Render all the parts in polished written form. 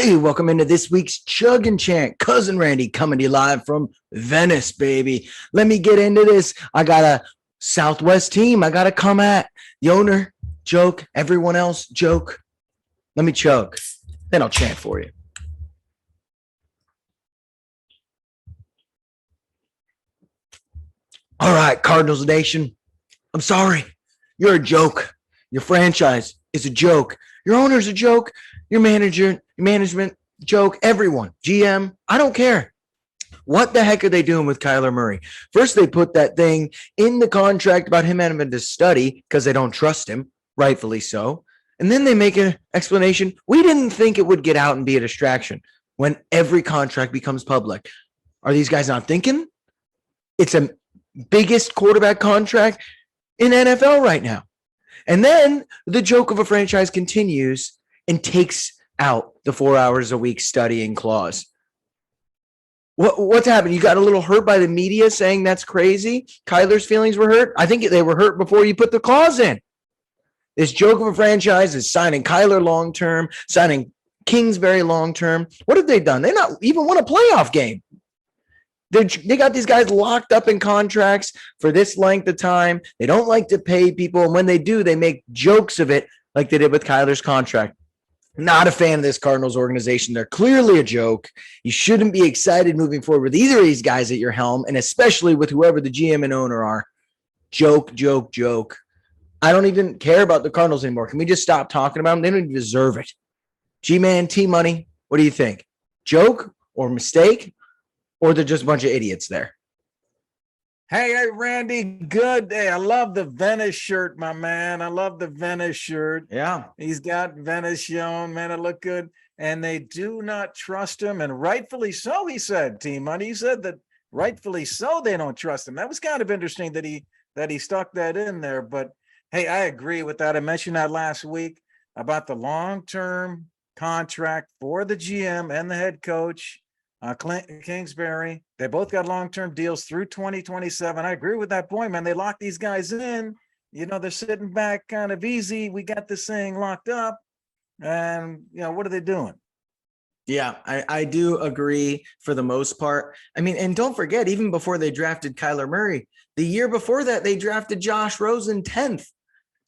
Hey, welcome into this week's Chug and Chant. Cousin Randy coming to you live from Venice, baby. Let me get into this. I got a Southwest team. I got to come at the owner, joke. Everyone else, joke. Let me chug. Then I'll chant for you. All right, Cardinals Nation. I'm sorry. You're a joke. Your franchise is a joke. Your owner's a joke. Your manager, your management, joke. Everyone, GM, I don't care. What the heck are they doing with Kyler Murray? First, they put that thing in the contract about him having to study because they don't trust him, rightfully so. And then they make an explanation. We didn't think it would get out and be a distraction when every contract becomes public. Are these guys not thinking? It's a biggest quarterback contract in NFL right now. And then the joke of a franchise continues and takes out the 4 hours a week studying clause. What's happened? You got a little hurt by the media saying that's crazy? Kyler's feelings were hurt? I think they were hurt before you put the clause in. This joke of a franchise is signing Kyler long-term, signing Kingsbury long-term. What have they done? They not even won a playoff game. They got these guys locked up in contracts for this length of time. They don't like to pay people. And when they do, they make jokes of it like they did with Kyler's contract. Not a fan of this Cardinals organization. They're clearly a joke. You shouldn't be excited moving forward with either of these guys at your helm, and especially with whoever the GM and owner are. Joke, joke, joke. I don't even care about the Cardinals anymore. Can we just stop talking about them? They don't even deserve it. G-Man, T-Money, what do you think? Joke or mistake? Or they're just a bunch of idiots there? Hey, Randy, good day. I love the Venice shirt, my man. I love the Venice shirt. Yeah. He's got Venice shown, man. It looked good. And they do not trust him. And rightfully so, he said, T-Money. He said that rightfully so they don't trust him. That was kind of interesting that he stuck that in there. But, hey, I agree with that. I mentioned that last week about the long-term contract for the GM and the head coach. Kingsbury, they both got long-term deals through 2027. I agree with that point, man. They lock these guys in. You know, they're sitting back kind of easy. We got this thing locked up. And, you know, what are they doing? Yeah, I do agree for the most part. I mean, and don't forget, even before they drafted Kyler Murray, the year before that, they drafted Josh Rosen 10th.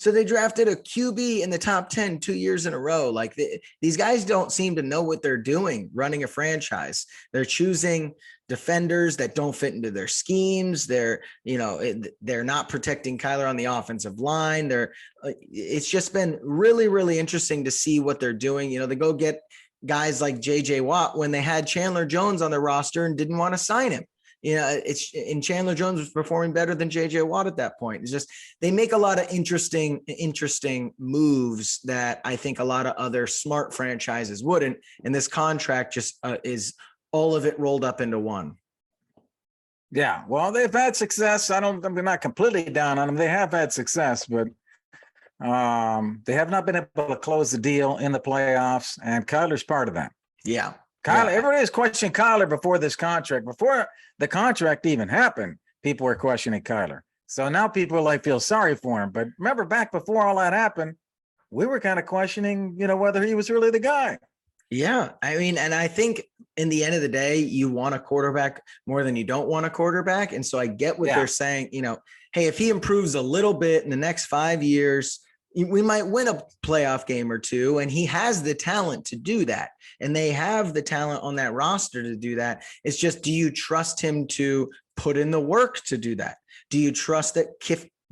So they drafted a QB in the top 10 2 years in a row. Like these guys don't seem to know what they're doing running a franchise. They're choosing defenders that don't fit into their schemes. They're not protecting Kyler on the offensive line. It's just been really, really interesting to see what they're doing. You know, they go get guys like JJ Watt when they had Chandler Jones on their roster and didn't want to sign him. You know, Chandler Jones was performing better than JJ Watt at that point. It's just they make a lot of interesting moves that I think a lot of other smart franchises wouldn't. And this contract just is all of it rolled up into one. Yeah, well, they've had success. I'm not completely down on them. They have had success, but they have not been able to close the deal in the playoffs. And Kyler's part of that. Yeah. Kyler, everybody was questioning Kyler before this contract. Before the contract even happened, people were questioning Kyler. So now people feel sorry for him. But remember, back before all that happened, we were kind of questioning, whether he was really the guy. Yeah. I mean, and I think in the end of the day, you want a quarterback more than you don't want a quarterback. And so I get what they're saying, hey, if he improves a little bit in the next 5 years, we might win a playoff game or two, and he has the talent to do that. And they have the talent on that roster to do that. It's just, do you trust him to put in the work to do that? Do you trust that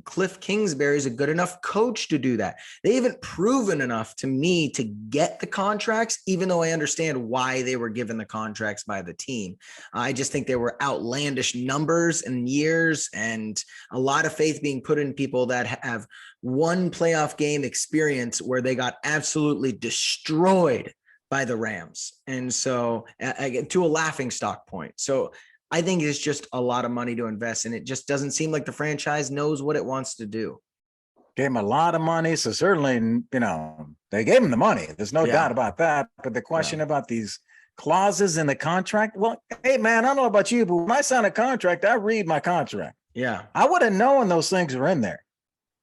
Cliff Kingsbury is a good enough coach to do that? They haven't proven enough to me to get the contracts, even though I understand why they were given the contracts by the team. I just think they were outlandish numbers and years and a lot of faith being put in people that have one playoff game experience where they got absolutely destroyed by the Rams. And so I get to a laughing stock point. So I think it's just a lot of money to invest, and it just doesn't seem like the franchise knows what it wants to do. Gave him a lot of money, so certainly, they gave him the money. There's no doubt about that. But the question about these clauses in the contract, well, hey, man, I don't know about you, but when I sign a contract, I read my contract. Yeah. I would have known those things were in there.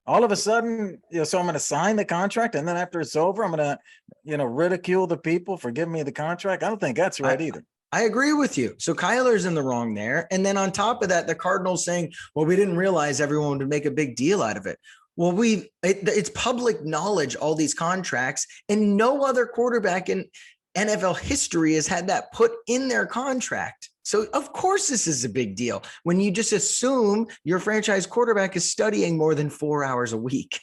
all of a sudden, so I'm going to sign the contract, and then after it's over, I'm going to, ridicule the people for giving me the contract. I don't think that's right either. I agree with you. So Kyler's in the wrong there. And then on top of that, the Cardinals saying, well, we didn't realize everyone would make a big deal out of it. Well, it's public knowledge, all these contracts, and no other quarterback in NFL history has had that put in their contract. So of course this is a big deal when you just assume your franchise quarterback is studying more than 4 hours a week.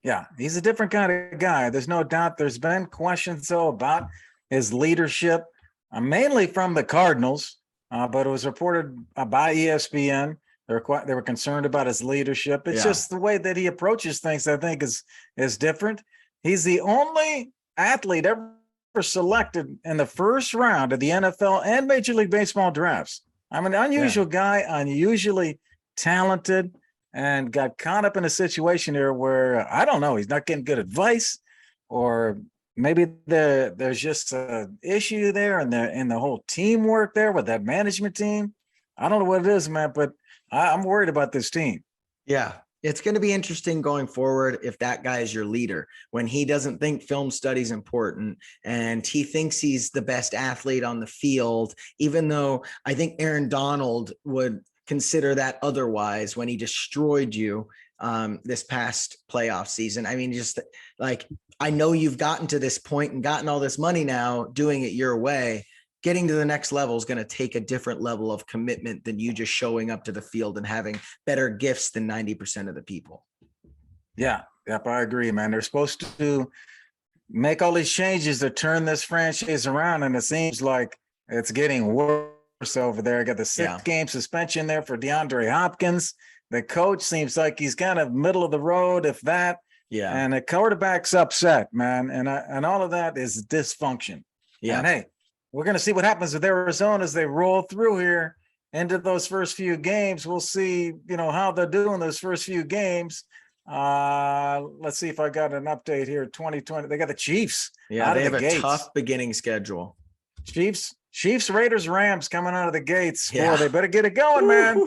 Yeah, he's a different kind of guy. There's no doubt. There's been questions though about his leadership, mainly from the Cardinals, but it was reported by ESPN. They were concerned about his leadership. It's just the way that he approaches things, I think, is different. He's the only athlete ever selected in the first round of the NFL and Major League Baseball drafts. I'm an unusual guy, unusually talented, and got caught up in a situation here where, I don't know, he's not getting good advice, or maybe there's just an issue there in the whole teamwork there with that management team. I don't know what it is, man, but I'm worried about this team. Yeah, it's going to be interesting going forward if that guy is your leader, when he doesn't think film study is important and he thinks he's the best athlete on the field, even though I think Aaron Donald would consider that otherwise when he destroyed you this past playoff season. I mean, just like, I know you've gotten to this point and gotten all this money now doing it your way. Getting to the next level is going to take a different level of commitment than you just showing up to the field and having better gifts than 90% of the people. Yeah, yep, I agree, man. They're supposed to make all these changes to turn this franchise around, and it seems like it's getting worse over there. I got the 6-game suspension there for DeAndre Hopkins. The coach seems like he's kind of middle of the road, if that. Yeah. And the quarterback's upset, man. And all of that is dysfunction. Yeah. And hey, we're going to see what happens with Arizona as they roll through here into those first few games. We'll see, how they're doing those first few games. Let's see if I got an update here. 2020. They got the Chiefs. Yeah, they have a tough beginning schedule. Chiefs, Raiders, Rams coming out of the gates. Yeah. Boy, they better get it going, man.